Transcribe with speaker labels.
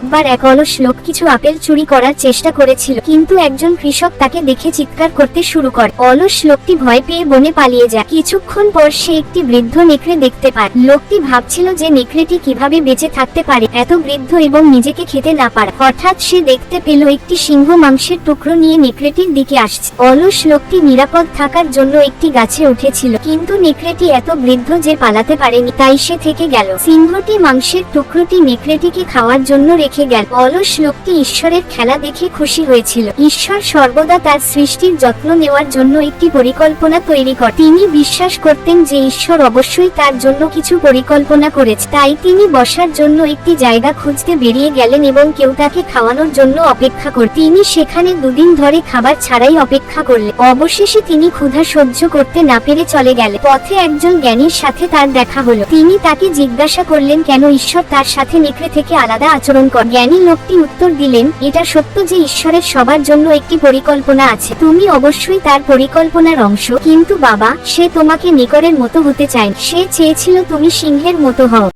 Speaker 1: একবার এক অলস লোক কিছু আপেল চুরি করার চেষ্টা করেছিল, কিন্তু একজন কৃষক তাকে দেখে চিৎকার করতে শুরু করে। অলস লোকটি ভয় পেয়ে বনে পালিয়ে যায়। কিছুক্ষণ পর সে একটি বৃদ্ধ নেকড়ে দেখতে পায়। লোকটি ভাবছিল যে নেকড়েটি কিভাবে বেঁচে থাকতে পারে, এত বৃদ্ধ এবং নিজেকে খেতে না পারে। হঠাৎ সে দেখতে পেল একটি সিংহ মাংসের টুকরো নিয়ে নেকড়েটির দিকে আসছে। অলস লোকটি নিরাপদ থাকার জন্য একটি গাছে উঠেছিল, কিন্তু নেকড়েটি এত বৃদ্ধ যে পালাতে পারেনি, তাই সে থেকে গেল। সিংহটি মাংসের টুকরোটি নেকড়েটিকে খাওয়ার জন্য রেখে গেল। অলস লোকটি ঈশ্বরের খেলা দেখে খুশি হয়েছিল। ঈশ্বর সর্বদা তার সৃষ্টির যত্ন নেওয়ার জন্য একটি পরিকল্পনা তৈরি করে। তিনি বিশ্বাস করতেন যে ঈশ্বর অবশ্যই তার জন্য কিছু পরিকল্পনা করেছে, তাই তিনি বসার জন্য একটি জায়গা খুঁজতে বেরিয়ে গেলেন এবং কেউ তাকে খাওয়ানোর জন্য অপেক্ষা করে। তিনি সেখানে দুদিন ধরে খাবার ছাড়াই অপেক্ষা করলেন। অবশেষে তিনি ক্ষুধা সহ্য করতে না পেরে চলে গেলেন। পথে একজন জ্ঞানীর সাথে তার দেখা হলো। তিনি তাকে জিজ্ঞাসা করলেন কেন ঈশ্বর তার সাথে নেকড়ে থেকে আলাদা আচরণ করে। জ্ঞানী লোকটি উত্তর দিলেন, এটা সত্য যে ঈশ্বরের সবার জন্য একটি পরিকল্পনা আছে, তুমি অবশ্যই তার পরিকল্পনার অংশ। কিন্তু বাবা, সে তোমাকে নেকড়ের মতো হতে চায়, সে চেয়েছিল তুমি সিংহের মতো হও।